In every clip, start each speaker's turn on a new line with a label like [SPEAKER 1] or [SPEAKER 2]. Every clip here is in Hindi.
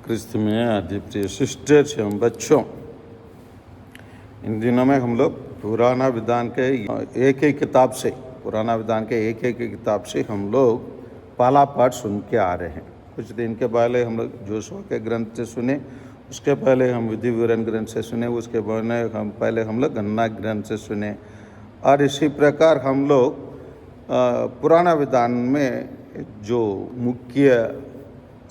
[SPEAKER 1] क्रिस्त में आदि प्रिय सिस्टर्स एवं बच्चों, इन दिनों में हम लोग पुराना विधान के एक एक किताब से हम लोग पहला पाठ सुन के आ रहे हैं। कुछ दिन के पहले हम लोग जोशुआ के ग्रंथ से सुने, उसके पहले हम विधि विवरण ग्रंथ से सुने, उसके पहले हम लोग गणना ग्रंथ से सुने, और इसी प्रकार हम लोग पुराना विधान में जो मुख्य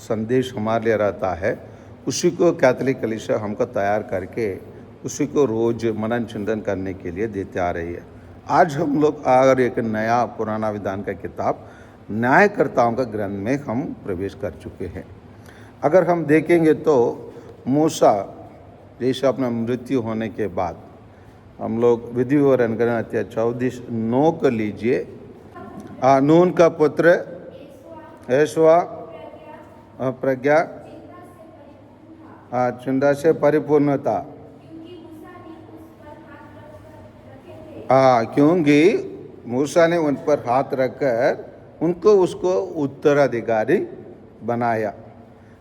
[SPEAKER 1] संदेश हमारे लिए रहता है उसी को कैथोलिक कलीसिया हमको तैयार करके उसी को रोज मनन चिंतन करने के लिए देते आ रही है। आज हम लोग अगर एक नया पुराना विधान का किताब न्यायकर्ताओं का ग्रंथ में हम प्रवेश कर चुके हैं। अगर हम देखेंगे तो मूसा जैसे अपना मृत्यु होने के बाद हम लोग विधि विवरण ग्रंथ 14:9 को लीजिए। नून का पुत्र यहोशुआ प्रज्ञा चिंता से परिपूर्ण था, क्योंकि मूसा ने उन पर हाथ रखकर उनको उसको उत्तराधिकारी बनाया।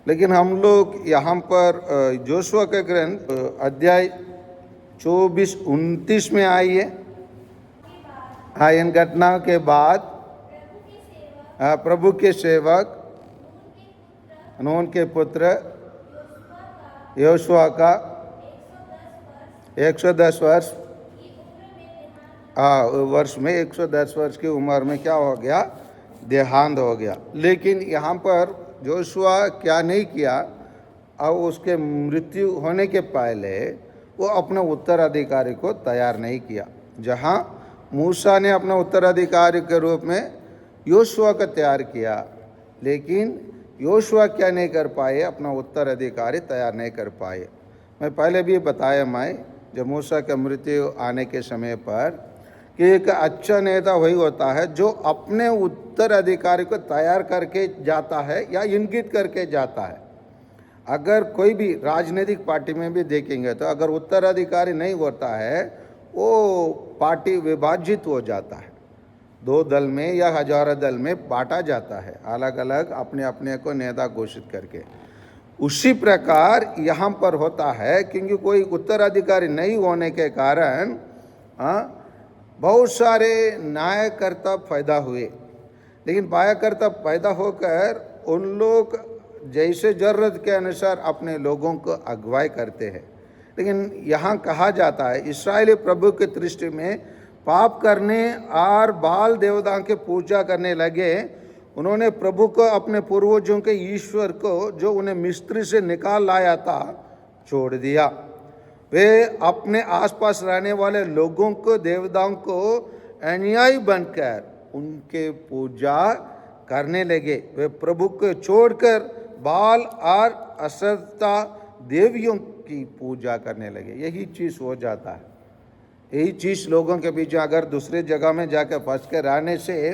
[SPEAKER 1] लेकिन हम लोग यहाँ पर जोशुआ के ग्रंथ अध्याय 24-29 में आई है। इन घटनाओं के बाद प्रभु के सेवक नून के पुत्र यहोशुआ का 110 वर्ष की उम्र में क्या हो गया? देहांत हो गया। लेकिन यहाँ पर जोशुआ क्या नहीं किया, और उसके मृत्यु होने के पहले वो अपने उत्तराधिकारी को तैयार नहीं किया। जहाँ मूसा ने अपने उत्तराधिकारी के रूप में यहोशुआ का तैयार किया, लेकिन यहोशुआ क्या नहीं कर पाए? अपना उत्तराधिकारी तैयार नहीं कर पाए। मैं पहले भी बताया जब मूसा का मृत्यु आने के समय पर कि एक अच्छा नेता वही होता है जो अपने उत्तराधिकारी को तैयार करके जाता है या इंगित करके जाता है। अगर कोई भी राजनीतिक पार्टी में भी देखेंगे तो अगर उत्तराधिकारी नहीं होता है वो पार्टी विभाजित हो जाता है, 2 दल में या हजारों दल में बांटा जाता है, अलग अलग अपने अपने को नेता घोषित करके। उसी प्रकार यहाँ पर होता है, क्योंकि कोई उत्तराधिकारी नहीं होने के कारण बहुत सारे न्यायकर्ता पैदा हुए। लेकिन न्यायकर्ता पैदा होकर उन लोग जैसे ज़रूरत के अनुसार अपने लोगों को अगुवाई करते हैं। लेकिन यहाँ कहा जाता है इस्राएली प्रभु की दृष्टि में पाप करने और बाल देवताओं के पूजा करने लगे। उन्होंने प्रभु को अपने पूर्वजों के ईश्वर को जो उन्हें मिस्र से निकाल लाया था छोड़ दिया। वे अपने आसपास रहने वाले लोगों को देवताओं को अनुयायी बनकर उनके पूजा करने लगे। वे प्रभु को छोड़कर बाल और असरता देवियों की पूजा करने लगे। यही चीज़ हो जाता है। यही चीज़ लोगों के बीच अगर दूसरे जगह में जाकर फंस के रहने से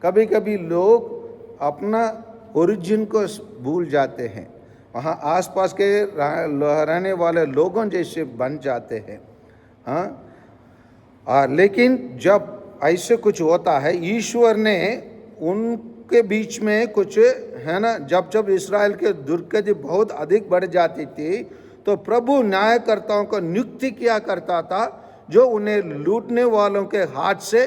[SPEAKER 1] कभी कभी लोग अपना ओरिजिन को भूल जाते हैं, वहाँ आसपास के रहने वाले लोगों जैसे बन जाते हैं। लेकिन जब ऐसे कुछ होता है, ईश्वर ने उनके बीच में कुछ है ना, जब इस्राएल के दुर्गति बहुत अधिक बढ़ जाती थी तो प्रभु न्यायकर्ताओं को नियुक्ति किया करता था जो उन्हें लूटने वालों के हाथ से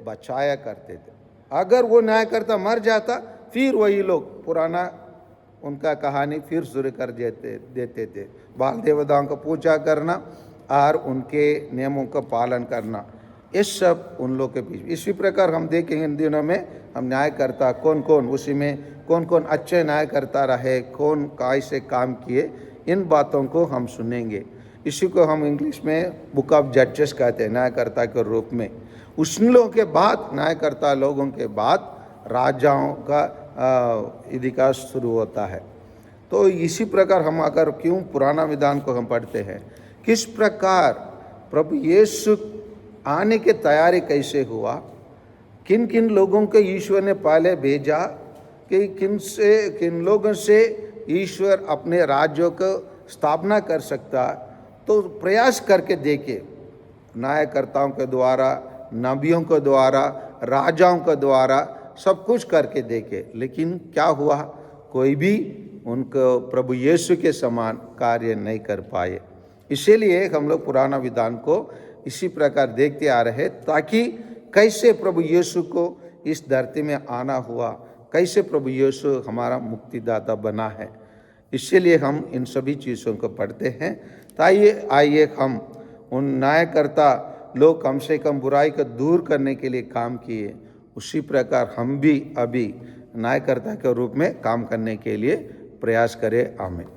[SPEAKER 1] बचाया करते थे। अगर वो न्यायकर्ता मर जाता फिर वही लोग पुराना उनका कहानी फिर शुरू कर देते थे, बाल देवताओं को पूजा करना और उनके नियमों का पालन करना, ये सब उन लोग के बीच। इसी प्रकार हम देखेंगे इन दिनों में हम न्यायकर्ता कौन कौन, उसी में कौन कौन अच्छे न्यायकर्ता रहे, कौन कैसे काम किए, इन बातों को हम सुनेंगे। इसी को हम इंग्लिश में बुक ऑफ जजेस कहते हैं, न्यायकर्ता के रूप में। उस लोगों के बाद न्यायकर्ता लोगों के बाद राजाओं का इतिहास शुरू होता है। तो इसी प्रकार हम अगर क्यों पुराना विधान को हम पढ़ते हैं, किस प्रकार प्रभु यीशु आने की तैयारी कैसे हुआ, किन किन लोगों को ईश्वर ने पहले भेजा, कि किन लोगों से ईश्वर अपने राज्यों को स्थापना कर सकता, तो प्रयास करके देखे। न्यायकर्ताओं के द्वारा, नबियों के द्वारा, राजाओं के द्वारा सब कुछ करके देखे। लेकिन क्या हुआ? कोई भी उनको प्रभु यीशु के समान कार्य नहीं कर पाए। इसीलिए हम लोग पुराना विधान को इसी प्रकार देखते आ रहे, ताकि कैसे प्रभु यीशु को इस धरती में आना हुआ, कैसे प्रभु यीशु हमारा मुक्तिदाता बना है। इसीलिए हम इन सभी चीज़ों को पढ़ते हैं। ताइए आइए हम उन न्यायकर्ता लोग कम से कम बुराई को दूर करने के लिए काम किए, उसी प्रकार हम भी अभी न्यायकर्ता के रूप में काम करने के लिए प्रयास करें। आमीन।